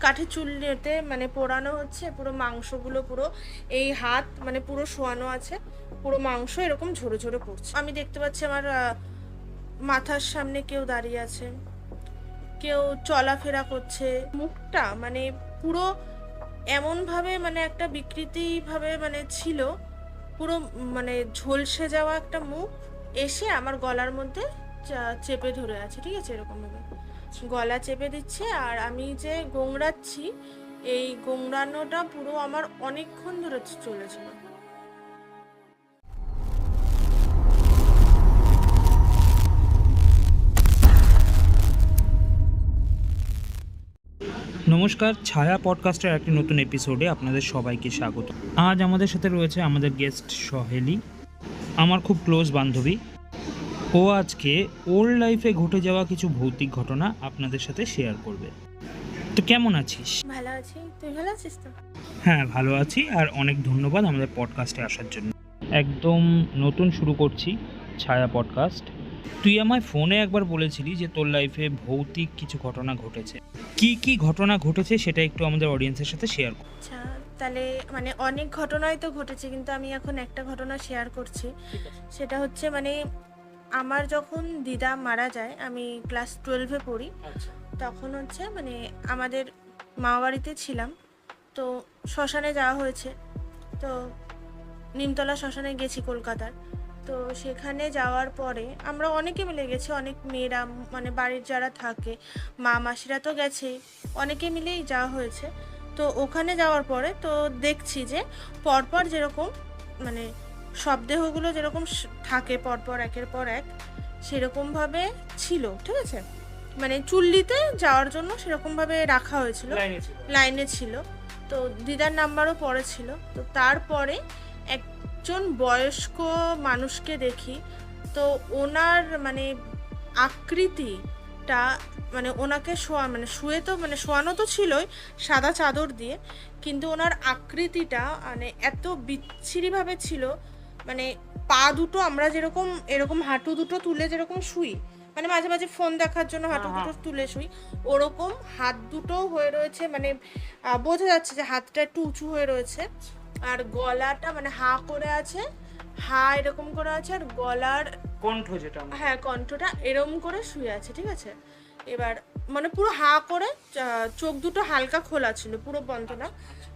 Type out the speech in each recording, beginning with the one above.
কাঠের চুল্লিতে মানে পোড়ানো হচ্ছে, পুরো মাংসগুলো পুরো এই হাত মানে পুরো শোয়ানো আছে, পুরো মাংস এরকম ঝরে ঝরে পড়ছে। আমি দেখতে পাচ্ছি আমার মাথার সামনে কেউ দাঁড়িয়ে আছে, কেউ চলাফেরা করছে। মুখটা মানে পুরো এমন ভাবে মানে একটা বিকৃতি ভাবে মানে ছিল, পুরো মানে ঝলসে যাওয়া একটা মুখ এসে আমার গলার মধ্যে চেপে ধরে আছে, ঠিক আছে, এরকম ভাবে গলা চেপে দিচ্ছে। আর আমি যে গোংড়াচ্ছি, এই গোংড়ানোটা পুরো আমার অনেকক্ষণ ধরে চলেছিল। নমস্কার, ছায়া পডকাস্টের একটি নতুন এপিসোডে আপনাদের সবাইকে স্বাগত। আজ আমাদের সাথে রয়েছে আমাদের গেস্ট সহেলি, আমার খুব ক্লোজ বান্ধবী। ও আজকে ওর লাইফে ঘটে যাওয়া কিছু ভৌতিক ঘটনা আপনাদের সাথে শেয়ার করবে। তো কেমন আছিস? ভালো আছি, তুই ভালো আছিস তো? হ্যাঁ, ভালো আছি, আর অনেক ধন্যবাদ আমাদের পডকাস্টে আসার জন্য। একদম নতুন শুরু করছি ছায়া পডকাস্ট। তুই আমায় ফোনে একবার বলেছিলি যে তোর লাইফে ভৌতিক কিছু ঘটনা ঘটেছে। কি কি ঘটনা ঘটেছে সেটা একটু আমাদের অডিয়েন্সের সাথে শেয়ার কর। আচ্ছা, তাহলে মানে অনেক ঘটনাই তো ঘটেছে, কিন্তু আমি এখন একটা ঘটনা শেয়ার করছি। সেটা হচ্ছে মানে আমার যখন দিদা মারা যায়, আমি ক্লাস 12-এ পড়ি, তখন হচ্ছে মানে আমাদের মামা বাড়িতে ছিলাম, তো শ্মশানে যাওয়া হয়েছে। তো নিমতলা শ্মশানে গেছি কলকাতার। তো সেখানে যাওয়ার পরে আমরা অনেকে মিলে গেছি, অনেক মেয়েরা মানে বাড়ির যারা থাকে, মা মাসিরা তো গেছেই, অনেকে মিলেই যাওয়া হয়েছে। তো ওখানে যাওয়ার পরে তো দেখছি যে পরপর যেরকম মানে শবদেহগুলো যেরকম থাকে পরপর একের পর এক, সেরকমভাবে ছিল, ঠিক আছে, মানে চুল্লিতে যাওয়ার জন্য সেরকমভাবে রাখা হয়েছিল, লাইনে ছিল। তো দিদার নাম্বারও পরে ছিল। তো তারপরে একজন বয়স্ক মানুষকে দেখি, তো ওনার মানে আকৃতিটা মানে ওনাকে শুয়ে তো মানে শোয়ানো তো ছিলই সাদা চাদর দিয়ে, কিন্তু ওনার আকৃতিটা মানে এত বিচ্ছিরিভাবে ছিল, মানে পা দুটো আমরা যেরকম এরকম হাঁটু দুটো তুলে যেরকম শুই, মানে মাঝে মাঝে ফোন দেখার জন্য হাঁটু দুটো তুলে শুই, ওরকম হাত দুটো হয়ে রয়েছে, মানে বোঝা যাচ্ছে যে হাতটা একটু উঁচু হয়ে রয়েছে, আর গলাটা মানে হা করে আছে, হা এরকম করে আছে, আর গলার কণ্ঠ যেটা, হ্যাঁ কণ্ঠটা এরকম করে শুয়ে আছে, ঠিক আছে। এবার মানে পুরো হা করে, চোখ দুটো হালকা খোলা ছিল, পুরো বন্ধ না,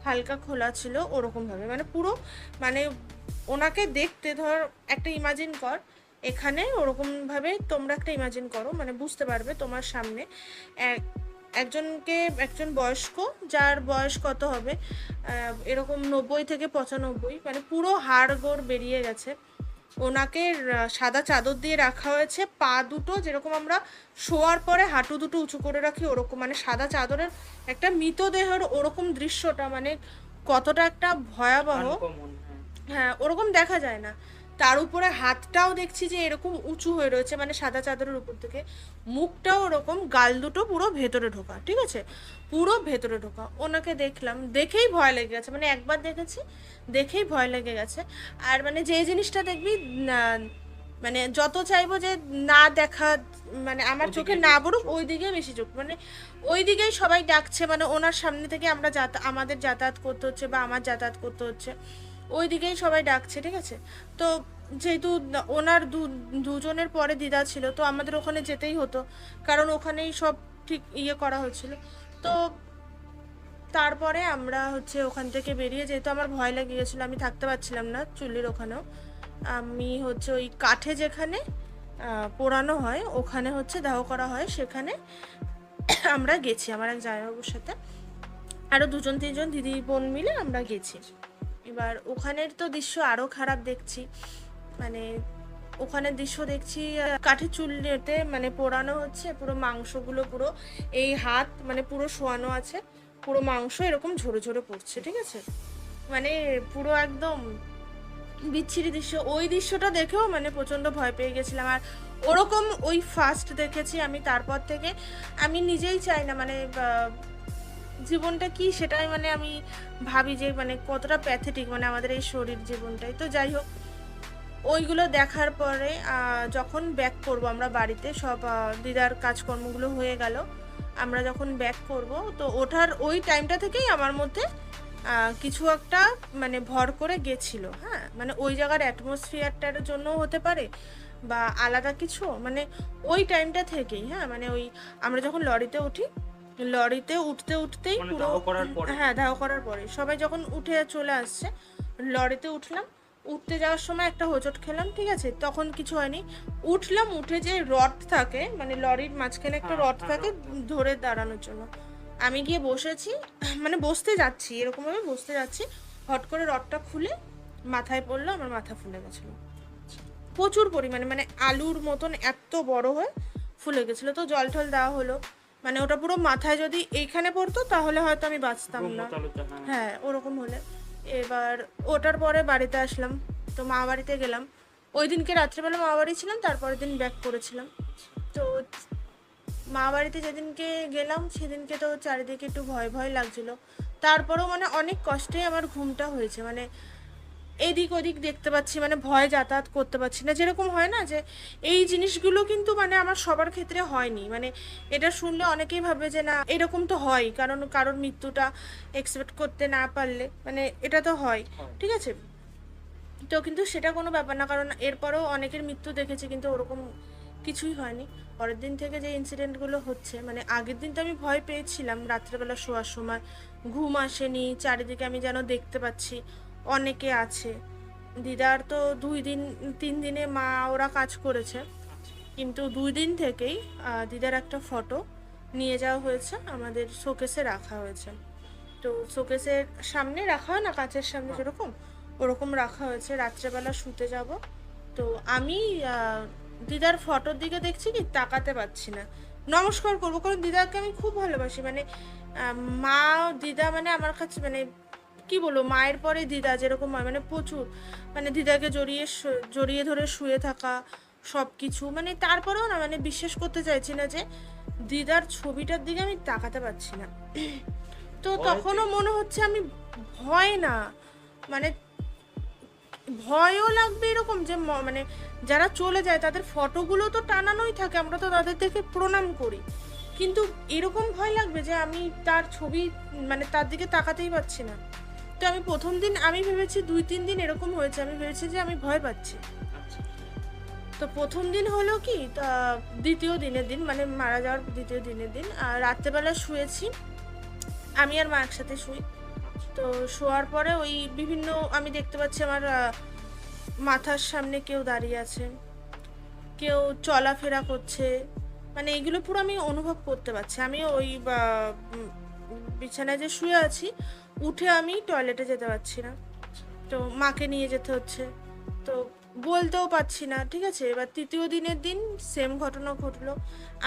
হালকা খোলা ছিল ওরকম ভাবে, মানে পুরো মানে ওনাকে দেখতে ধর একটা ইমাজিন কর, এখানে ওরকম ভাবে তোমরা একটা ইমাজিন করো, মানে বুঝতে পারবে তোমার সামনে একজন বয়স্ক, যার বয়স কত হবে এরকম 90 থেকে 95, মানে পুরো হাড় গোড় বেরিয়ে গেছে। ওনাকে সাদা চাদর দিয়ে রাখা হয়েছে, পা দুটো যেরকম আমরা শোয়ার পরে হাঁটু দুটো উঁচু করে রাখি ওরকম, মানে সাদা চাদরের একটা মৃতদেহের ওরকম দৃশ্যটা মানে কতটা একটা ভয়াবহ, হ্যাঁ ওরকম দেখা যায় না। তার উপরে হাতটাও দেখছি যে এরকম উঁচু হয়ে রয়েছে, মানে সাদা চাদরের উপর থেকে, মুখটাও ওরকম, গাল দুটো পুরো ভেতরে ঢোকা, ঠিক আছে, পুরো ভেতরে ঢোকা। ওনাকে দেখলাম, দেখেই ভয় লেগে গেছে, মানে একবার দেখেছি দেখেই ভয় লেগে গেছে। আর মানে যে জিনিসটা দেখবি মানে যত চাইবো যে না দেখা, মানে আমার চোখে না পড়ুক, ওই দিকে বেশি চোখ, মানে ওই দিকেই সবাই ডাকছে, মানে ওনার সামনে থেকে আমরা আমাদের যাতায়াত করতে হচ্ছে বা আমার যাতায়াত করতে হচ্ছে, ওই দিকেই সবাই ডাকছে, ঠিক আছে। তো যেহেতু ওনার দুজনের পরে দিদা ছিল, তো আমাদের ওখানে যেতেই হতো, কারণ ওখানেই সব ঠিক করা হয়েছিল। তো তারপরে আমরা হচ্ছে ওখান থেকে বেরিয়ে, যেহেতু আমার ভয় লেগে গেছিলো, আমি থাকতে পারছিলাম না চুল্লির ওখানেও, আমি হচ্ছে ওই কাঠে যেখানে পোড়ানো হয় ওখানে হচ্ছে দাহ করা হয়, সেখানে আমরা গেছি আমার এক জামাইবাবুর সাথে, আরও 2-3 দিদি বোন মিলে আমরা গেছি। এবার ওখানের তো দৃশ্য আরও খারাপ দেখছি, মানে ওখানের দৃশ্য দেখছি কাঠের চুল্লিতে মানে পোড়ানো হচ্ছে, পুরো মাংসগুলো পুরো এই হাত মানে পুরো শোয়ানো আছে, পুরো মাংস এরকম ঝরে ঝরে পড়ছে, ঠিক আছে, মানে পুরো একদম বিচ্ছিরি দৃশ্য। ওই দৃশ্যটা দেখেও মানে প্রচণ্ড ভয় পেয়ে গেছিলাম। আর ওরকম ওই ফার্স্ট দেখেছি আমি, তারপর থেকে আমি নিজেই চাই না, মানে জীবনটা কি সেটাই মানে আমি ভাবি যে মানে কতটা প্যাথেটিক মানে আমাদের এই শরীর জীবনটাই। তো যাই হোক, ওইগুলো দেখার পরে যখন ব্যাক করবো আমরা বাড়িতে, সব দিদার কাজকর্মগুলো হয়ে গেল, আমরা যখন ব্যাক করব, তো ওঠার ওই টাইমটা থেকেই আমার মধ্যে কিছু একটা মানে ভর করে গেছিল। হ্যাঁ, মানে ওই জায়গার অ্যাটমসফিয়ারটার জন্য হতে পারে বা আলাদা কিছু, মানে ওই টাইমটা থেকেই। হ্যাঁ, মানে ওই আমরা যখন লরিতে উঠি, লরিতে উঠতে উঠতেই পুরো, হ্যাঁ ধাও করার পরে সবাই যখন উঠে চলে আসছে, লরিতে উঠলাম, উঠতে যাওয়ার সময় একটা হোঁচট খেলাম, ঠিক আছে, তখন কিছু হয়নি। উঠলাম, উঠে যে রড থাকে, মানে লরির মাঝখানে একটা রড থাকে ধরে দাঁড়ানোর জন্য, আমি গিয়ে বসেছি, মানে বসতে যাচ্ছি, এরকমভাবে বসতে যাচ্ছি, হট করে রডটা খুলে মাথায় পড়লো, আমার মাথা ফুলে গেছিলো প্রচুর পরিমাণে, মানে আলুর মতন এত বড় হয়ে ফুলে গেছিলো। তো জল টল দেওয়া হলো, মানে ওটা পুরো মাথায় যদি এইখানে পড়তো তাহলে হয়তো আমি বাঁচতাম না। হ্যাঁ, ওরকম হলে এবার ওটার পরে বাড়িতে আসলাম, তো মা বাড়িতে গেলাম। ওই দিনকে রাত্রেবেলা মা বাড়ি ছিলাম, তারপরের দিন ব্যাক করেছিলাম। তো মা বাড়িতে যেদিনকে গেলাম সেদিনকে তো চারিদিকে একটু ভয় ভয় লাগছিল, তারপরেও মানে অনেক কষ্টে আমার ঘুমটা হয়েছে, মানে এদিক ওদিক দেখতে পাচ্ছি, মানে ভয় যাতায়াত করতে পারছি না, যেরকম হয় না যে এই জিনিসগুলো কিন্তু মানে আমার সবার ক্ষেত্রে হয়নি। মানে এটা শুনলে অনেকেই ভাবে যে না এরকম তো হয়, কারণ কারোর মৃত্যুটা এক্সপেক্ট করতে না পারলে মানে এটা তো হয়, ঠিক আছে। তো কিন্তু সেটা কোনো ব্যাপার না, কারণ এরপরেও অনেকের মৃত্যু দেখেছি কিন্তু ওরকম কিছুই হয়নি। পরের দিন থেকে যে ইনসিডেন্টগুলো হচ্ছে, মানে আগের দিন তো আমি ভয় পেয়েছিলাম, রাত্রেবেলা শোয়ার সময় ঘুম আসেনি, চারিদিকে আমি যেন দেখতে পাচ্ছি অনেকে আছে। দিদার তো 2 দিন 3 দিনে মা ওরা কাজ করেছে, কিন্তু 2 দিন থেকেই দিদার একটা ফটো নিয়ে যাওয়া হয়েছে, আমাদের শোকেসে রাখা হয়েছে। তো শোকেসের সামনে রাখা হয় না, কাঁচের সামনে যেরকম, ওরকম রাখা হয়েছে। রাত্রেবেলা শুতে যাব, তো আমি দিদার ফটোর দিকে দেখছি কি তাকাতে পারছি না, নমস্কার করবো, কারণ দিদাকে আমি খুব ভালোবাসি। মানে মা দিদা মানে আমার কাছে মানে কি বলবো, মায়ের পরে দিদা যেরকম হয়, মানে প্রচুর, মানে দিদাকে জড়িয়ে ধরে শুয়ে থাকা সব কিছু, মানে তারপরেও না মানে বিশ্বাস করতে চাইছি না যে দিদার ছবিটার দিকে আমি তাকাতে পারছি না। তো তখনও মনে হচ্ছে আমি ভয় না, মানে ভয়ও লাগবে এরকম যে মানে যারা চলে যায় তাদের ফটোগুলো তো টানানোই থাকে, আমরা তো তাদের দেখে প্রণাম করি, কিন্তু এরকম ভয় লাগবে যে আমি তার ছবি মানে তার দিকে তাকাতেই পাচ্ছি না। তো আমি প্রথম দিন আমি ভেবেছি 2-3 দিন এরকম হয়েছে, আমি ভেবেছি যে আমি ভয় পাচ্ছি। তো প্রথম দিন হলো কি, তা দ্বিতীয় দিনের দিন মানে মারা যাওয়ার দ্বিতীয় দিনের দিন রাত্রেবেলা শুয়েছি, আমি আর মা একসাথে শুই। তো শোয়ার পরে ওই বিভিন্ন আমি দেখতে পাচ্ছি আমার মাথার সামনে কেউ দাঁড়িয়ে আছে, কেউ চলাফেরা করছে, মানে এগুলো পুরো আমি অনুভব করতে পারছি। আমি ওই বিছানায় যে শুয়ে আছি, উঠে আমি টয়লেটে যেতে পারছি না, তো মাকে নিয়ে যেতে হচ্ছে, তো বলতেও পারছি না, ঠিক আছে। এবার তৃতীয় দিনের দিন সেম ঘটনা ঘটলো,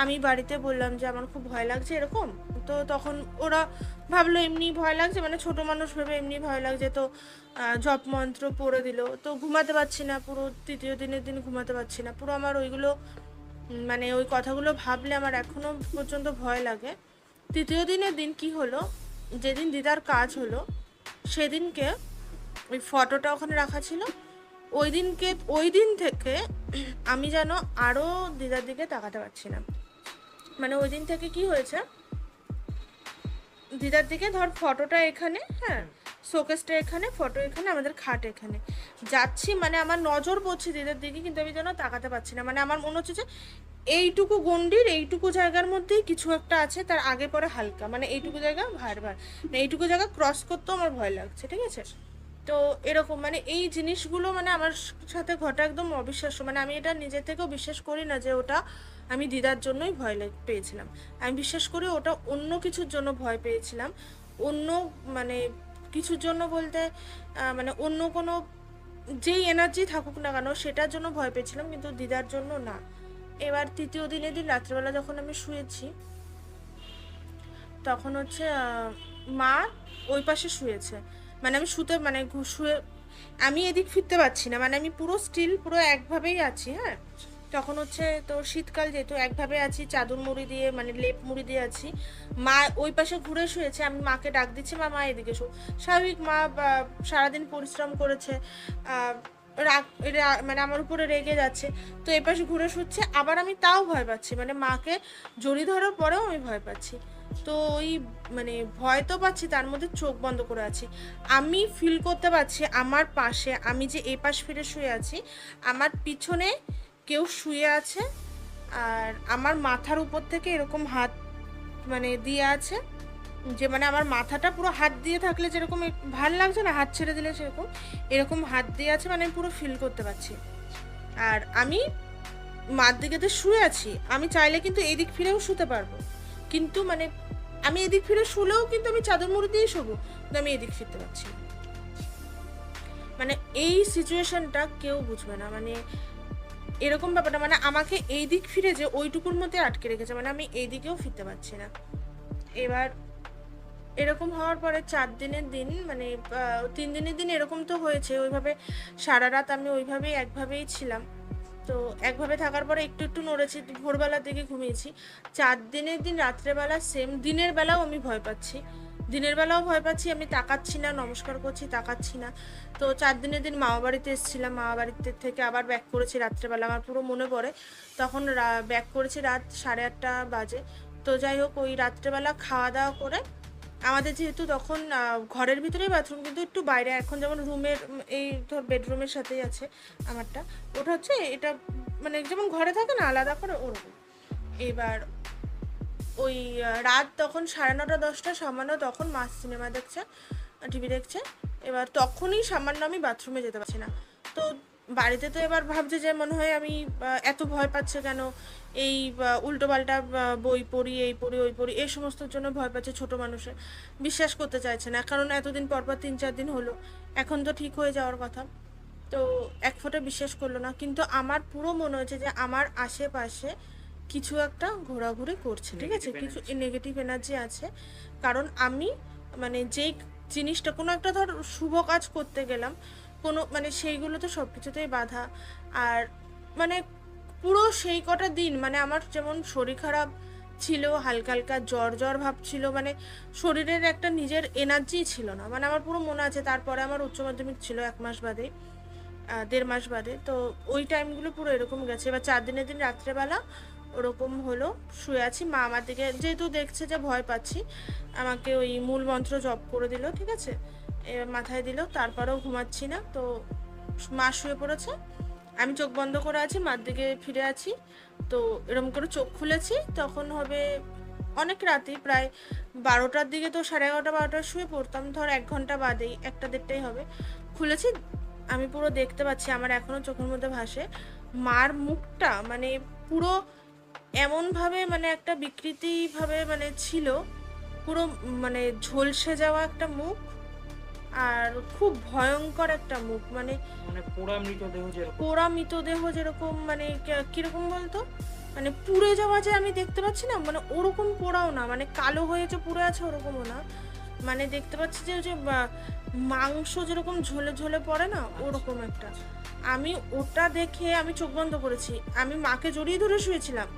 আমি বাড়িতে বললাম যে আমার খুব ভয় লাগছে এরকম, তো তখন ওরা ভাবলো এমনি ভয় লাগছে, মানে ছোট মানুষ ভেবে এমনি ভয় লাগছে, তো জপ মন্ত্র পড়ে দিল, তো ঘুমাতে পারছি না, পুরো তৃতীয় দিনের দিন ঘুমাতে পারছি না, পুরো আমার ওইগুলো মানে ওই কথাগুলো ভাবলে আমার এখনো পর্যন্ত ভয় লাগে। তৃতীয় দিনের দিন কি হলো, যেদিন দিদার কাজ হলো সেদিনকে ওই ফটোটা ওখানে রাখা ছিল, ওই দিন থেকে আমি যেন আরও দিদার দিকে তাকাতে পারছি না। মানে ওই দিন থেকে কি হয়েছে, দিদার দিকে ধর ফটোটা এখানে, হ্যাঁ শোকেসটা এখানে, ফটো এখানে, আমাদের খাট এখানে, যাচ্ছি মানে আমার নজর পড়ছে দিদার দিকে, কিন্তু আমি যেন তাকাতে পারছি না। মানে আমার মনে হচ্ছে যে এইটুকু গন্ডির এইটুকু জায়গার মধ্যেই কিছু একটা আছে, তার আগে পরে হালকা, মানে এইটুকু জায়গা ভার এইটুকু জায়গা ক্রস করতেও আমার ভয় লাগছে, ঠিক আছে। তো এরকম মানে এই জিনিসগুলো মানে আমার সাথে ঘটা একদম অবিশ্বাস্য, মানে আমি এটা নিজের থেকেও বিশ্বাস করি না যে ওটা আমি দিদার জন্যই ভয় পেয়েছিলাম। আমি বিশ্বাস করি ওটা অন্য কিছুর জন্য ভয় পেয়েছিলাম, অন্য মানে কিছুর জন্য বলতে মানে অন্য কোনো যেই এনার্জি থাকুক না কেন সেটার জন্য ভয় পেয়েছিলাম, কিন্তু দিদার জন্য না। এবার তৃতীয় দিনের দিন রাত্রেবেলা যখন আমি শুয়েছি, তখন হচ্ছে মা ওই পাশে শুয়েছে, মানে আমি মানে শুয়ে আমি এদিক ফিরতে পারছি না, মানে আমি পুরো স্টিল পুরো একভাবেই আছি। হ্যাঁ, তখন হচ্ছে তো শীতকাল যেহেতু একভাবে আছি, চাদর মুড়ি দিয়ে মানে লেপ মুড়ি দিয়ে আছি, মা ওই পাশে ঘুরে শুয়েছে, আমি মাকে ডাক দিচ্ছি, মা মা এদিকে শো। স্বাভাবিক, মা সারাদিন পরিশ্রম করেছে, মানে আমার উপরে রেগে যাচ্ছে, তো এপাশ ঘুরে শুচ্ছে, আবার আমি তাও ভয় পাচ্ছি, মানে মাকে জড়িয়ে ধরার পরেও আমি ভয় পাচ্ছি। তো ওই মানে ভয় তো পাচ্ছি, তার মধ্যে চোখ বন্ধ করে আছি। আমি ফিল করতে পারছি আমার পাশে, আমি যে এই পাশ ফিরে শুয়ে আছি, আমার পিছনে কেউ শুয়ে আছে, আর আমার মাথার উপর থেকে এরকম হাত মানে দিয়ে আছে, যে মানে আমার মাথাটা পুরো হাত দিয়ে থাকলে যেরকম ভাল লাগছে না, হাত ছেড়ে দিলে সেরকম, এরকম হাত দিয়ে আছে, মানে আমি পুরো ফিল করতে পারছি। আর আমি মার দিকেতে শুয়ে আছি, আমি চাইলে কিন্তু এদিক ফিরেও শুতে পারবো, কিন্তু মানে আমি এদিক ফিরে শুলেও কিন্তু আমি চাদর মুড়ি দিয়েই শোবো, কিন্তু আমি এদিক ফিরতে পারছি না। মানে এই সিচুয়েশনটা কেউ বুঝবে না, মানে এরকম ব্যাপারটা, মানে আমাকে এই দিক ফিরে যে ওইটুকুর মধ্যে আটকে রেখেছে, মানে আমি এই দিকেও ফিরতে পারছি না। এবার এরকম হওয়ার পরে 4 দিনের দিন, মানে 3 দিনের দিন এরকম তো হয়েছে, ওইভাবে সারা রাত আমি ওইভাবেই একভাবেই ছিলাম। তো একভাবে থাকার পরে একটু একটু নড়েছি, ভোরবেলার দিকে ঘুমিয়েছি। 4 দিনের দিন রাত্রেবেলা সেম, দিনের বেলাও আমি ভয় পাচ্ছি, দিনের বেলাও ভয় পাচ্ছি, আমি তাকাচ্ছি না, নমস্কার করছি, তাকাচ্ছি না। তো 4 দিনের দিন মামা বাড়িতে এসেছিলাম, মামা বাড়িতে থেকে আবার ব্যাক করেছি রাত্রেবেলা, আমার পুরো মনে পড়ে তখন ব্যাক করেছি রাত 8:30 বাজে। তো যাই হোক, ওই রাত্রেবেলা খাওয়া দাওয়া করে আমাদের যেহেতু তখন ঘরের ভিতরেই বাথরুম, কিন্তু একটু বাইরে, এখন যেমন রুমের এই ধর বেডরুমের সাথেই আছে আমারটা, ওটা হচ্ছে এটা মানে যেমন ঘরে থাকে না আলাদা করে, ওরকম। এবার ওই রাত তখন 9:30-10টা সামান্য, তখন মা সিনেমা দেখছে, টিভি দেখছে। এবার তখনই সামান্য আমি বাথরুমে যেতে পারছি না। তো বাড়িতে তো এবার ভাবছে যে মনে হয় আমি এত ভয় পাচ্ছে কেন, এই উল্টোপাল্টা বই পড়ি, এই পড়ি ওই পড়ি, এই সমস্তর জন্য ভয় পাচ্ছে। ছোট মানুষের বিশ্বাস করতে চাইছে না, কারণ এতদিন পরপর 3-4 দিন হলো, এখন তো ঠিক হয়ে যাওয়ার কথা। তো এক ফোঁটা বিশ্বাস করলো না, কিন্তু আমার পুরো মনে হচ্ছে যে আমার আশেপাশে কিছু একটা ঘোরাঘুরি করছে, ঠিক আছে, কিছু নেগেটিভ এনার্জি আছে। কারণ আমি মানে যেই জিনিসটা, কোনো একটা ধর শুভ কাজ করতে গেলাম, কোনো মানে সেইগুলো তো সব কিছুতেই বাধা। আর মানে পুরো সেই কটা দিন মানে আমার যেমন শরীর খারাপ ছিল, হালকা হালকা জ্বর জ্বর ভাব ছিল, মানে শরীরের একটা নিজের এনার্জি ছিল না, মানে আমার পুরো মনে আছে। তারপরে আমার উচ্চ মাধ্যমিক ছিল 1 মাস বাদে, 1.5 মাস বাদে, তো ওই টাইমগুলো পুরো এরকম গেছে। এবার 4 দিনের দিন রাত্রেবেলা ওরকম হলো, শুয়ে আছি, মা আমার দিকে যেহেতু দেখছে যে ভয় পাচ্ছি, আমাকে ওই মূল মন্ত্র জপ করে দিল, ঠিক আছে, মাথায় দিল, তারপরেও ঘুমাচ্ছি না। তো মা শুয়ে পড়েছে, আমি চোখ বন্ধ করে আছি, মার দিকে ফিরে আছি। তো এরকম করে চোখ খুলেছি, তখন হবে অনেক রাতেই, প্রায় 12টার দিকে। তো 11:30-12টায় শুয়ে পড়তাম, ধর 1 ঘন্টা বাদেই, 1টা-1:30টাই হবে। খুলেছি, আমি পুরো দেখতে পাচ্ছি, আমার এখনো চোখের মধ্যে ভাসে মার মুখটা, মানে পুরো এমনভাবে, মানে একটা বিকৃতিভাবে মানে ছিল, পুরো মানে ঝলসে যাওয়া একটা মুখ, আর খুব ভয়ঙ্কর একটা মুখ, মানে মানে পোড়া মৃতদেহ যেরকম, পোড়া মৃতদেহ যেরকম, মানে কিরকম বলতো, মানে পুড়ে যাওয়া যে আমি দেখতে পাচ্ছি না, মানে ওরকম পোড়াও না, মানে কালো হয়েছে পুড়ে আছে ওরকমও না, মানে দেখতে পাচ্ছি যে ওই যে মাংস যেরকম ঝোলে ঝোলে পড়ে না, ওরকম একটা। আমি ওটা দেখে আমি চোখ বন্ধ করেছি, আমি মাকে জড়িয়ে ধরে শুয়েছিলাম,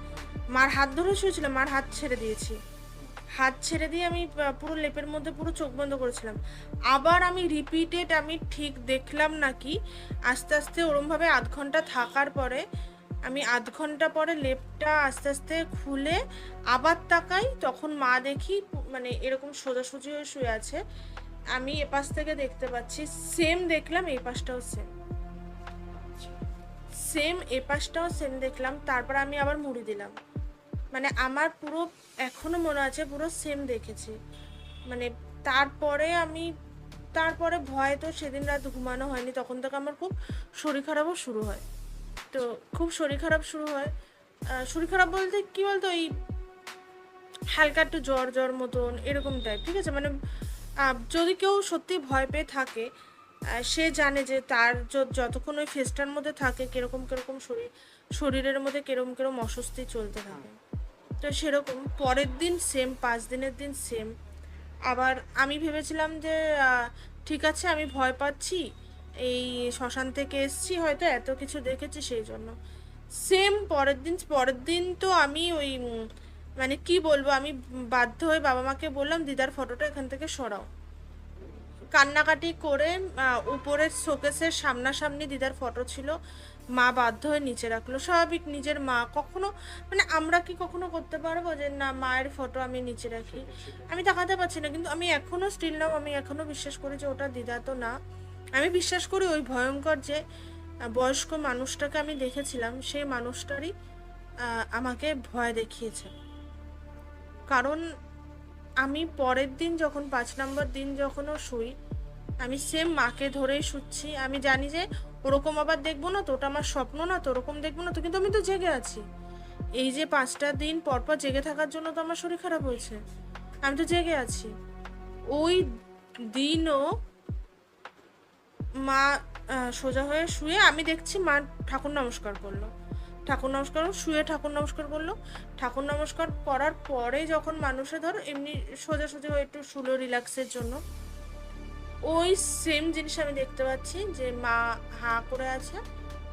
মার হাত ধরে শুয়েছিলাম, মার হাত ছেড়ে দিয়েছি, হাত ছেড়ে দিয়ে আমি পুরো লেপের মধ্যে পুরো চোখ বন্ধ করেছিলাম। আবার আমি রিপিটেড, আমি ঠিক দেখলাম নাকি, আস্তে আস্তে ওরমভাবে 1/2 ঘন্টা থাকার পরে, আমি 1/2 ঘন্টা পরে লেপটা আস্তে আস্তে খুলে আবার তাকাই, তখন মা দেখি মানে এরকম সোজাসুজি হয়ে শুয়ে আছে, আমি এপাশ থেকে দেখতে পাচ্ছি, সেম দেখলাম, এই পাশটাও সেম, সেম এ পাশটাও সেম দেখলাম। তারপর আমি আবার মুড়ি দিলাম, মানে আমার পুরো এখনো মনে আছে পুরো সেম দেখেছি। মানে তারপরে ভয় তো সেদিন রাত ঘুমানো হয়নি, তখন থেকে আমার খুব শরীর খারাপও শুরু হয়। তো খুব শরীর খারাপ শুরু হয়, শরীর খারাপ বলতে কি বলতো, এই হালকা একটু জ্বর জ্বর মতন এরকম টাইপ, ঠিক আছে। মানে যদি কেউ সত্যি ভয় পেয়ে থাকে, সে জানে যে তার যতক্ষণ ওই ফেসটার মধ্যে থাকে কিরকম কিরকম শরীরের মধ্যে কিরকম কিরকম অস্বস্তি চলতে থাকে। তো সেরকম পরের দিন সেম, 5 দিনের দিন সেম। আবার আমি ভেবেছিলাম যে ঠিক আছে, আমি ভয় পাচ্ছি, এই শ্মশান থেকে এসছি, হয়তো এত কিছু দেখেছি সেই জন্য। সেম পরের দিন তো আমি ওই মানে কি বলবো, আমি বাধ্য হয়ে বাবা মাকে বললাম দিদার ফটোটা এখান থেকে সরাও, কান্নাকাটি করে উপরের শোকেসের সামনাসামনি দিদার ফটো ছিল, মা বাধ্য হয়ে নিচে রাখলো। স্বাভাবিক, নিজের মা, কখনো মানে আমরা কি কখনো করতে পারবো যে না মায়ের ফটো আমি নিচে রাখি? আমি তাকাতে পারছি না, কিন্তু আমি এখনো স্টিল নাও আমি এখনো বিশ্বাস করি যে ওটা দিদা তো না। আমি বিশ্বাস করি ওই ভয়ঙ্কর যে বয়স্ক মানুষটাকে আমি দেখেছিলাম, সেই মানুষটারই আমাকে ভয় দেখিয়েছে। কারণ আমি পরের দিন যখন 5 নম্বর দিন যখনও শুই, আমি সেম মাকে ধরেই শুচ্ছি। আমি জানি যে ওরকম আবার দেখবো না তো, ওটা আমার স্বপ্ন না তো, ওরকম দেখবো না তো, কিন্তু আমি তো জেগে আছি। এই যে 5টা দিন পরপর জেগে থাকার জন্য তো আমার শরীর খারাপ হয়েছে, আমি তো জেগে আছি। ওই দিনও মা সোজা হয়ে শুয়ে, আমি দেখছি মা ঠাকুর নমস্কার করলো, ঠাকুর নমস্কার শুয়ে ঠাকুর নমস্কার করলো। ঠাকুর নমস্কার করার পরে যখন মানুষে ধর এমনি সোজা সোজা হয়ে একটু শুলো রিল্যাক্সের জন্য, ওই সেম জিনিস আমি দেখতে পাচ্ছি যে মা হাঁ করে আছে,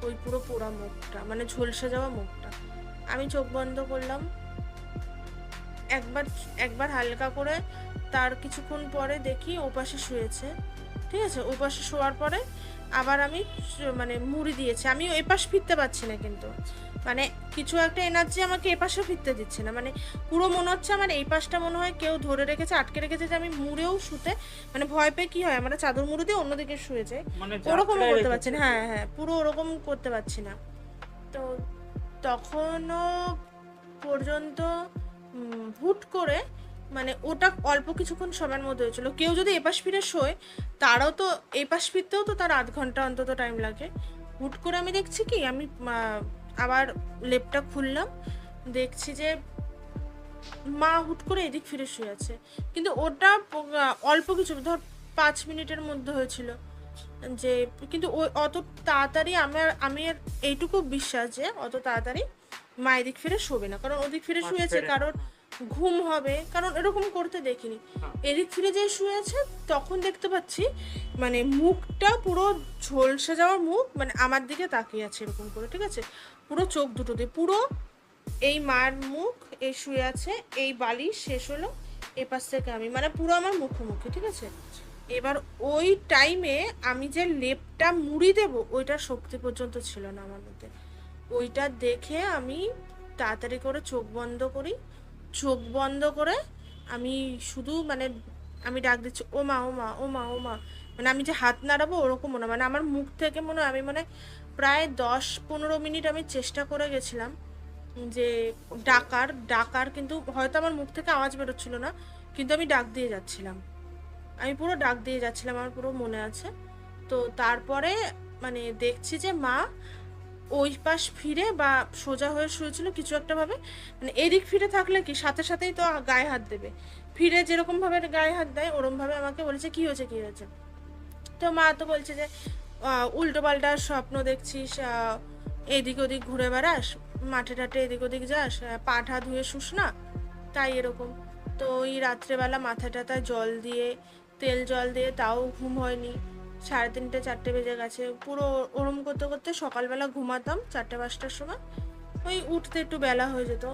ওই পুরো পোড়া মুখটা, মানে ঝলসে যাওয়া মুখটা। আমি চোখ বন্ধ করলাম, একবার একবার হালকা করে, তার কিছুক্ষণ পরে দেখি ওপাশে শুয়েছে, ঠিক আছে। ওপাশে শোয়ার পরে আবার আমি মানে মুড়ি দিয়েছি, আমি ওই পাশ ফিরতে পারছি না, কিন্তু মানে কিছু একটা এনার্জি আমাকে এপাশেও ফিরতে দিচ্ছে না, মানে পুরো মনে হচ্ছে আমার এই পাশটা মনে হয় কেউ ধরে রেখেছে, আটকে রেখেছে, যে আমি মুড়েও শুতে মানে ভয় পেয়ে কি হয় আমরা চাদর মুড়ি দিয়ে অন্যদিকে শুয়ে যাই, ওরকমও করতে পারছি না। হ্যাঁ হ্যাঁ, পুরো ওরকম করতে পারছি না। তো তখনও পর্যন্ত হুট করে মানে ওটা অল্প কিছুক্ষণ সময়ের মধ্যে হয়েছিল। কেউ যদি এপাশ ফিরে শোয়, তারাও তো এপাশ ফিরতেও তো তার 0.5 ঘন্টা অন্তত টাইম লাগে। হুট করে আমি দেখছি কি, আমি আবার লেপটা খুললাম, দেখছি যে মা হুট করে এদিক ফিরে শুয়ে আছে, কিন্তু ওটা অল্প কিছু ধর 5 মিনিটের মধ্যে হয়েছিল যে, কিন্তু ওই অত তাড়াতাড়ি আমি আর এইটুকু বিশ্বাস যে অত তাড়াতাড়ি মা এদিক ফিরে শোবে না, কারণ ওদিক ফিরে শুয়েছে কারণ ঘুম হবে, কারণ এরকম করতে দেখিনি। এদিক ফিরে যে শুয়ে আছে তখন দেখতে পাচ্ছি মানে মুখটা পুরো ঝলসে যাওয়ার মুখ, মানে আমার দিকে তাকিয়ে আছে এরকম করে, ঠিক আছে, পুরো চোখ দুটো দিয়ে পুরো এই মার মুখ, এই শুয়ে আছে, এই বালিশ শেষ হলো, এপাশ থেকে আমি, মানে পুরো আমার মুখোমুখি, ঠিক আছে। এবার ওই টাইমে আমি যে লেপটা মুড়ি দেব ওইটার শক্তি পর্যন্ত ছিল না আমার মধ্যে। ওইটা দেখে আমি তাড়াতাড়ি করে চোখ বন্ধ করি, চোখ বন্ধ করে আমি শুধু মানে আমি ডাক দিচ্ছি ও মা ও মা ও মা ও মা, মানে আমি যে হাত নাড়াবো ওরকমও না, মানে আমার মুখ থেকে মনে হয় আমি মানে প্রায় 10-15 মিনিট আমি চেষ্টা করে গেছিলাম যে ডাকার, কিন্তু হয়তো আমার মুখ থেকে আওয়াজ বেরোচ্ছিল না, কিন্তু আমি ডাক দিয়ে যাচ্ছিলাম, আমি পুরো ডাক দিয়ে যাচ্ছিলাম, আমার পুরো মনে আছে। তো তারপরে মানে দেখছি যে মা ওই পাশ ফিরে বা সোজা হয়ে শুয়েছিল কিছু একটা ভাবে, মানে এদিক ফিরে থাকলে কি সাথে সাথেই তো গায়ে হাত দেবে, ফিরে যেরকম ভাবে গায়ে হাত দেয় ওরম ভাবে আমাকে বলেছে কি হয়েছে কি হয়েছে। তো মা তো বলছে যে উল্টো পাল্টা স্বপ্ন দেখছিস, এদিক ওদিক ঘুরে বেড়াস, মাঠে টাঠে এদিক ওদিক যাস, পা ঠা ধুয়ে শুস না, তাই এরকম। তো ওই রাত্রেবেলা মাথা টাথায় জল দিয়ে, তেল জল দিয়ে, তাও ঘুম হয়নি, 3:30-4টে বেজে গেছে, পুরো ওরম করতে করতে সকালবেলা ঘুমাতাম 4টে-5টার সময়, ওই উঠতে একটু বেলা হয়ে যেত।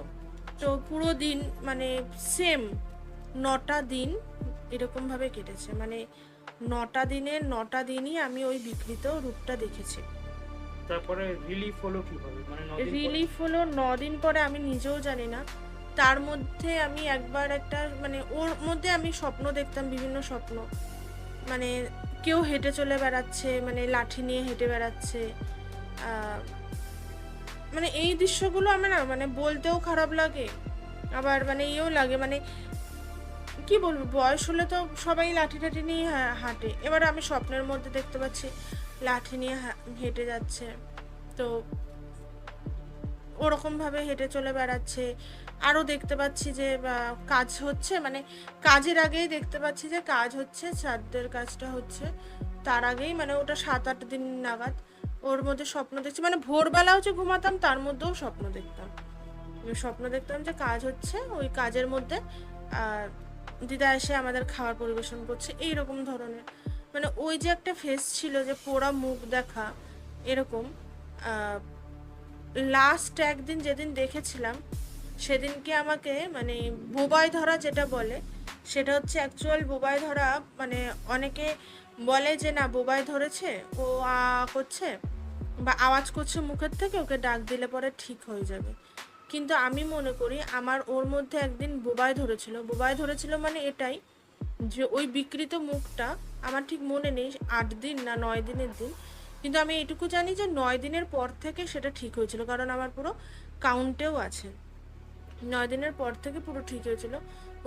তো পুরো দিন মানে সেম 9টা দিন এরকমভাবে কেটেছে, মানে 9টা দিনের 9টা দিনই আমি ওই বিকৃত রূপটা দেখেছি। তারপরে রিলিফ হলো কিভাবে, মানে রিলিফ হলো 9 দিন পরে, আমি নিজেও জানি না। তার মধ্যে আমি একবার একটা মানে ওর মধ্যে আমি স্বপ্ন দেখতাম, বিভিন্ন স্বপ্ন, মানে কেউ হেঁটে চলে বেড়াচ্ছে, মানে লাঠি নিয়ে হেঁটে বেড়াচ্ছে, মানে এই দৃশ্যগুলো আমার না মানে বলতেও খারাপ লাগে, আবার মানে ইয়েও লাগে, মানে কি বলবো, বয়স হলে তো সবাই লাঠি টাঠি নিয়ে হাঁটে, এবার আমি স্বপ্নের মধ্যে দেখতে পাচ্ছি লাঠি নিয়ে হেঁটে যাচ্ছে, তো ওরকমভাবে হেঁটে চলে বেড়াচ্ছে। আরও দেখতে পাচ্ছি যে কাজ হচ্ছে, মানে কাজের আগেই দেখতে পাচ্ছি যে কাজ হচ্ছে, শ্রাদ্ধের কাজটা হচ্ছে, তার আগেই মানে ওটা 7-8 দিন নাগাদ ওর মধ্যে স্বপ্ন দেখছি, মানে ভোরবেলা হচ্ছে ঘুমাতাম, তার মধ্যেও স্বপ্ন দেখতাম, স্বপ্ন দেখতাম যে কাজ হচ্ছে, ওই কাজের মধ্যে দিদা এসে আমাদের খাবার পরিবেশন করছে, এইরকম ধরনের, মানে ওই যে একটা ফেস ছিল যে পোড়া মুখ দেখা এরকম। লাস্ট একদিন যেদিন দেখেছিলাম সেদিনকে আমাকে মানে বোবাই ধরা যেটা বলে সেটা হচ্ছে অ্যাকচুয়াল বোবায় ধরা, মানে অনেকে বলে যে না বোবায় ধরেছে, ও করছে বা আওয়াজ করছে মুখের থেকে, ওকে ডাক দিলে পরে ঠিক হয়ে যাবে। কিন্তু আমি মনে করি আমার ওর মধ্যে একদিন বোবায় ধরেছিল মানে এটাই যে ওই বিকৃত মুখটা, আমার ঠিক মনে নেই 8 দিন না 9 দিনের দিন, কিন্তু আমি এটুকু জানি যে 9 দিনের পর থেকে সেটা ঠিক হয়েছিল, কারণ আমার পুরো কাউন্টেও আছে 9 দিনের পর থেকে পুরো ঠিক হয়েছিল।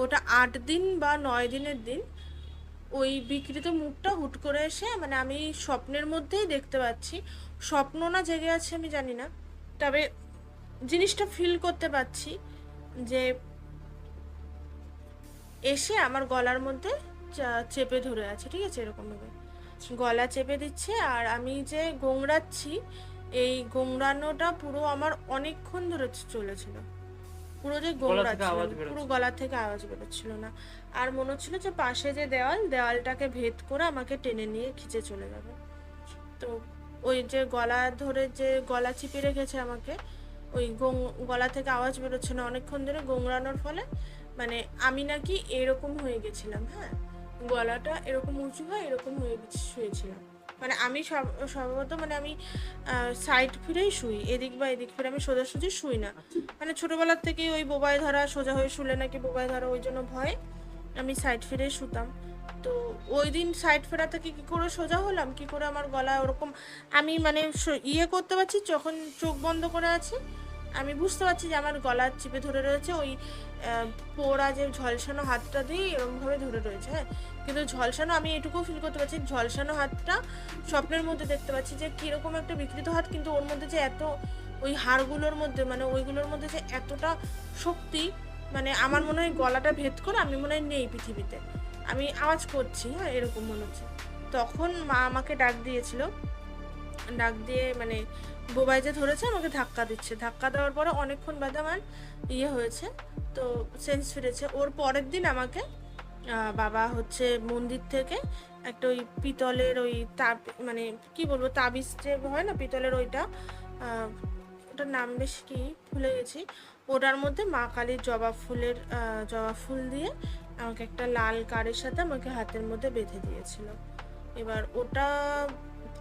ওটা 8 দিন বা 9 দিনের দিন ওই বিকৃত মুখটা হুট করে এসে, মানে আমি স্বপ্নের মধ্যেই দেখতে পাচ্ছি, স্বপ্ন না জেগে আছে আমি জানি না, তবে জিনিসটা ফিল করতে পারছি যে এসে আমার গলার মধ্যে চেপে ধরে আছে, ঠিক আছে, এরকমভাবে গলা চেপে দিচ্ছে। আর আমি যে গোংড়াচ্ছি, এই গোংড়ানোটা পুরো আমার অনেকক্ষণ ধরে চলেছিল, পুরো যে গোংড়াচ্ছিল, পুরো গলা থেকে আওয়াজ বেরোচ্ছিল না। আর মনে হচ্ছিল যে পাশে যে দেওয়ালটাকে ভেদ করে আমাকে টেনে নিয়ে খিচে চলে যাবে। তো ওই যে গলা ধরে যে গলা চিপে রেখেছে আমাকে, ওই গলা থেকে আওয়াজ বেরোচ্ছে না অনেকক্ষণ ধরে গোংড়ানোর ফলে, মানে আমি নাকি এরকম হয়ে গেছিলাম, হ্যাঁ, গলাটা এরকম উঁচু হয় এরকম হয়ে শুয়েছিলাম। মানে আমি সম্ভবত মানে আমি সাইড ফিরেই শুই, এদিক বা এদিক ফিরে, আমি সোজাসুজি শুই না। মানে ছোটবেলার থেকেই ওই বোবায় ধরা, সোজা হয়ে শুলে নাকি বোবায় ধরা, ওই জন্য ভয়ে আমি সাইড ফিরেই শুতাম। তো ওই দিন সাইড ফেরা থেকে কী করে সোজা হলাম, কি করে আমার গলা ওরকম, আমি মানে ইয়ে করতে পারছি, যখন চোখ বন্ধ করে আছি আমি বুঝতে পারছি যে আমার গলা চিপে ধরে রয়েছে, ওই পোড়া যে ঝলসানো হাতটা দিয়ে এরকমভাবে ধরে রয়েছে, হ্যাঁ। কিন্তু ঝলসানো, আমি এটুকু ফিল করতে পারছি ঝলসানো হাতটা স্বপ্নের মধ্যে দেখতে পাচ্ছি যে কীরকম একটা বিকৃত হাত, কিন্তু ওর মধ্যে যে এত, ওই হাড়গুলোর মধ্যে মানে ওইগুলোর মধ্যে যে এতটা শক্তি, মানে আমার মনে হয় গলাটা ভেদ করে আমি মনে হয় নেই পৃথিবীতে, আমি আওয়াজ করছি, হ্যাঁ, এরকম মনে হচ্ছে। তখন মা আমাকে ডাক দিয়ে মানে বোবাই যে ধরেছে আমাকে ধাক্কা দিচ্ছে, ধাক্কা দেওয়ার পরে অনেকক্ষণ বাদে আমার ইয়ে হয়েছে, তো সেন্স ফিরেছে। ওর পরের দিন আমাকে বাবা হচ্ছে মন্দির থেকে একটা ওই পিতলের ওই মানে কি বলবো, তাবিজ যে হয় না পিতলের, ওইটা ওটার নাম বেশ কি ভুলে গেছি, ওটার মধ্যে মা কালীর জবা ফুল দিয়ে আমাকে একটা লাল কারের সাথে আমাকে হাতের মধ্যে বেঁধে দিয়েছিল। এবার ওটা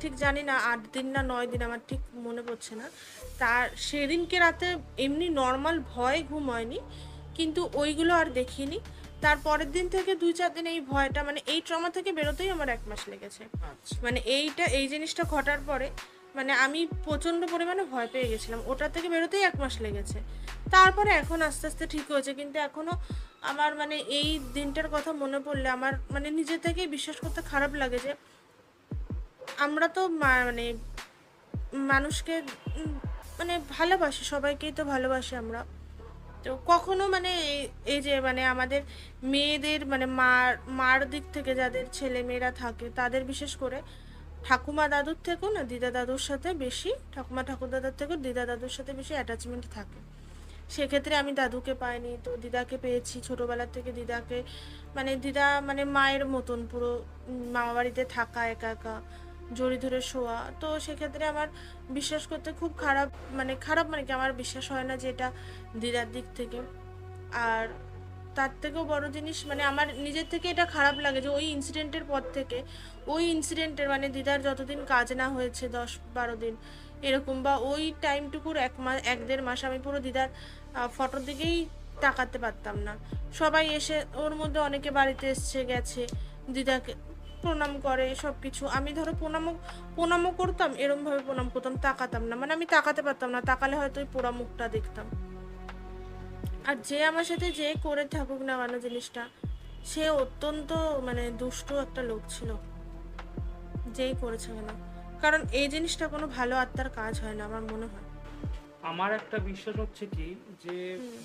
ঠিক জানি না 8 দিন না 9 দিন, আমার ঠিক মনে পড়ছে না। তার সেদিনকে রাতে এমনি নর্মাল ভয় ঘুম হয়নি, কিন্তু ওইগুলো আর দেখিনি। তার পরের দিন থেকে 2-4 দিন এই ভয়টা, মানে এই ট্রমা থেকে বেরোতেই আমার 1 মাস লেগেছে। মানে এই জিনিসটা ঘটার পরে মানে আমি প্রচণ্ড পরিমাণে ভয় পেয়ে গেছিলাম, ওটা থেকে বেরোতেই 1 মাস লেগেছে। তারপরে এখন আস্তে আস্তে ঠিক হয়েছে, কিন্তু এখনও আমার মানে এই দিনটার কথা মনে পড়লে আমার মানে নিজে থেকেই বিশ্বাস করতে খারাপ লাগে যে আমরা তো মানে মানুষকে মানে ভালোবাসি, সবাইকেই তো ভালোবাসি আমরা, তো কখনো মানে এই যে মানে আমাদের মেয়েদের মানে মার দিক থেকে যাদের ছেলে মেয়েরা থাকে তাদের বিশেষ করে ঠাকুমা দাদুর থেকেও না দিদা দাদুর সাথে বেশি, ঠাকুমা ঠাকুর দাদার থেকেও দিদা দাদুর সাথে বেশি অ্যাটাচমেন্ট থাকে। সেক্ষেত্রে আমি দাদুকে পাইনি, তো দিদাকে পেয়েছি ছোটোবেলার থেকে। দিদাকে মানে দিদা মানে মায়ের মতন পুরো, মামা বাড়িতে থাকা, একা একা জড়ি ধরে শোয়া, তো সেক্ষেত্রে আমার বিশ্বাস করতে খুব খারাপ মানে কি আমার বিশ্বাস হয় না যে এটা দিদার দিক থেকে। আর তার থেকেও বড় জিনিস মানে আমার নিজের থেকে এটা খারাপ লাগে যে ওই ইনসিডেন্টের পর থেকে, ওই ইনসিডেন্টের মানে দিদার যতদিন কাজ না হয়েছে 10-12 দিন এরকম, বা ওই টাইমটুকুর 1-1.5 মাস আমি পুরো দিদার ফটোর দিকেই তাকাতে পারতাম না। সবাই এসে ওর মধ্যে অনেকে বাড়িতে এসছে গেছে, দিদাকে প্রণাম করে সব কিছু, আমি ধরো প্রণামও করতাম, এরমভাবে প্রণাম করতাম, তাকাতাম না, মানে আমি তাকাতে পারতাম না, তাকালে হয়তো ওই পোড়া মুখটা দেখতাম। আর যে আমার সাথে যে করে থাকুক না মানে জিনিসটা, সে অত্যন্ত মানে দুষ্ট একটা লোক ছিল, যেই করেছে কেন, কারণ এই জিনিসটা কোনো ভালো আত্মার কাজ হয় না আমার মনে হয়। আমার একটা বিশ্বাস হচ্ছে কি যে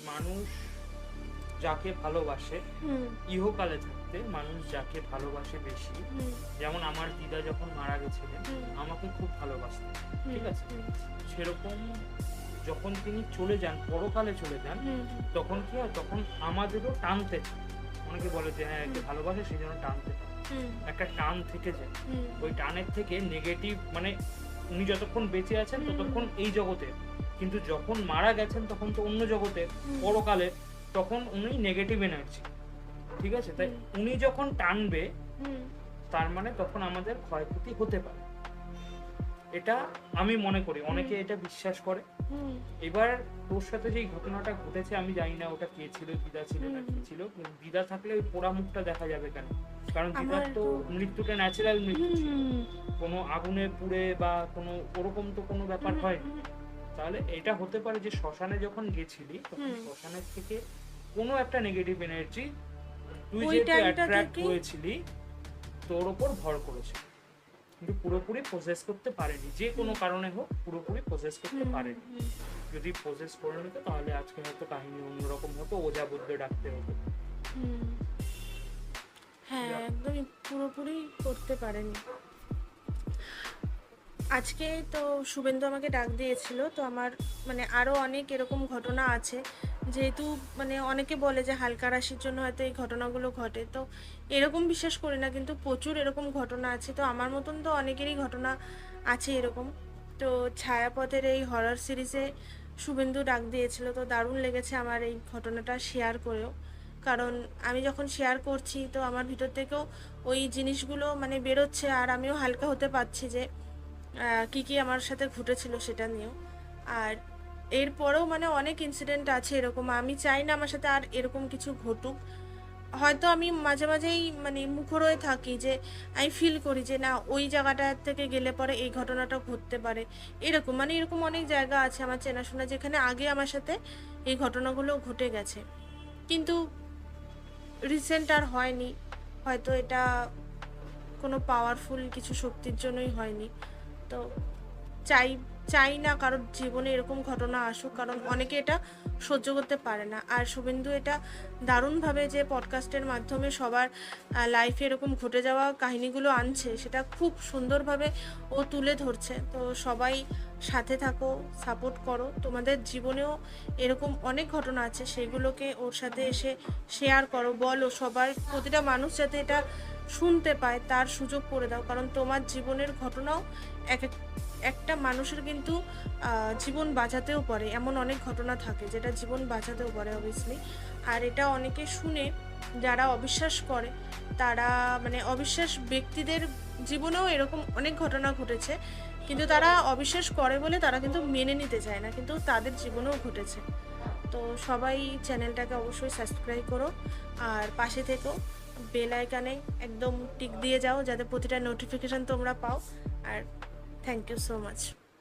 মানুষ যাকে ভালোবাসে, ইহকালে থাকতে মানুষ যাকে ভালোবাসে বেশি, যেমন আমার দিদা যখন মারা গেছিলেন আমাকে খুব ভালোবাসতেন, ঠিক আছে, সেরকম যখন তিনি চলে যান, পরকালে চলে যান, তখন কি হয়, তখন আমাদেরও টানতে থাকে, অনেকে বলে যে হ্যাঁ একে ভালোবাসে সেই জন্য টানতে থাকে, একটা টান থেকে যায়, ওই টানের থেকে নেগেটিভ মানে উনি যতক্ষণ বেঁচে আছেন ততক্ষণ এই জগতে, কিন্তু যখন মারা গেছেন তখন তো অন্য জগতে, পরকালে, তখন উনি নেগেটিভ এনার্জি, ঠিক আছে? তাই উনি যখন টানবে হুম তার মানে তখন আমাদের ক্ষয়ক্ষতি হতে পারে, এটা আমি মনে করি। অনেকে এটা বিশ্বাস করে। হুম এবার তোর সাথে যেই ঘটনাটা ঘটেছে আমি জানি না ওটা কে ছিল, দিদা ছিল না কি ছিল, কিন্তু দিদা থাকলে ওই পোড়া মুখটা দেখা যাবে কেন? কারণ দিদার আমার তো মৃত্যুটা ন্যাচারাল মৃত্যু ছিল, হুম কোনো আগুনে পুড়ে বা কোনো ওরকম তো কোনো ব্যাপার হয়নি। তাহলে এটা হতে পারে যে শ্মশানে যখন গেছিলি তখন শ্মশানের থেকে কোনো একটা নেগেটিভ এনার্জি তুই ওই যেহেতু টাইমটা অ্যাট্রাক্ট থেকেই হয়েছিলি তোর ওপর ভর করেছে, কিন্তু পুরোপুরি পজেস করতে পারেনি, যে কোনো কারণে হোক পুরোপুরি পজেস করতে পারেনি। যদি পজেস করে নিত তাহলে আজকে হয়তো কাহিনী অন্যরকম হতো, ওঝা বুদ্ধ ডাকতে হতো। হুম হ্যাঁ একদমই পুরোপুরি করতে পারেনি। আজকে তো শুভেন্দু আমাকে ডাক দিয়েছিল, তো আমার মানে আরও অনেক এরকম ঘটনা আছে, যেহেতু মানে অনেকে বলে যে হালকা রাশির জন্য হয়তো এই ঘটনাগুলো ঘটে, তো এরকম বিশ্বাস করি না, কিন্তু প্রচুর এরকম ঘটনা আছে। তো আমার মতন তো অনেকেরই ঘটনা আছে এরকম। তো ছায়াপথের এই হরর সিরিজে শুভেন্দু ডাক দিয়েছিল, তো দারুণ লেগেছে আমার এই ঘটনাটা শেয়ার করেও। কারণ আমি যখন শেয়ার করছি তো আমার ভিতর থেকেও ওই জিনিসগুলো মানে বেরোচ্ছে, আর আমিও হালকা হতে পারছি যে কী কী আমার সাথে ঘটেছিল সেটা নিয়েও। আর এরপরেও মানে অনেক ইনসিডেন্ট আছে এরকম, আমি চাই না আমার সাথে আর এরকম কিছু ঘটুক। হয়তো আমি মাঝে মাঝেই মানে মুখর হয়ে থাকি যে আমি ফিল করি যে না ওই জায়গাটা থেকে গেলে পরে এই ঘটনাটা ঘটতে পারে, এরকম মানে এরকম অনেক জায়গা আছে আমার চেনাশোনা যেখানে আগে আমার সাথে এই ঘটনাগুলো ঘটে গেছে, কিন্তু রিসেন্ট আর হয়নি। হয়তো এটা কোনো পাওয়ারফুল কিছু শক্তির জন্যই হয়নি। তো চাই চাই না কারোর জীবনে এরকম ঘটনা আসুক, কারণ অনেকে এটা সহ্য করতে পারে না। আর শুভেন্দু এটা দারুণভাবে যে পডকাস্টের মাধ্যমে সবার লাইফে এরকম ঘটে যাওয়া কাহিনীগুলো আনছে, সেটা খুব সুন্দরভাবে ও তুলে ধরছে। তো সবাই সাথে থাকো, সাপোর্ট করো, তোমাদের জীবনেও এরকম অনেক ঘটনা আছে সেগুলোকে ওর সাথে এসে শেয়ার করো, বলো সবার, প্রতিটা মানুষ যাতে এটা শুনতে পায় তার সুযোগ করে দাও, কারণ তোমার জীবনের ঘটনাও এক একটা মানুষের কিন্তু জীবন বাঁচাতেও পারে, এমন অনেক ঘটনা থাকে যেটা জীবন বাঁচাতেও পারে অবভিয়াসলি। আর এটা অনেকে শুনে যারা অবিশ্বাস করে, তারা মানে অবিশ্বাস ব্যক্তিদের জীবনেও এরকম অনেক ঘটনা ঘটেছে, কিন্তু তারা অবিশ্বাস করে বলে তারা কিন্তু মেনে নিতে চায় না, কিন্তু তাদের জীবনেও ঘটেছে। তো সবাই চ্যানেলটাকে অবশ্যই সাবস্ক্রাইব করো, আর পাশে থেকো, বেল আইকনে একদম টিক দিয়ে যাও যাতে প্রতিটা নোটিফিকেশান তোমরা পাও। আর থ্যাংক ইউ সো মাচ।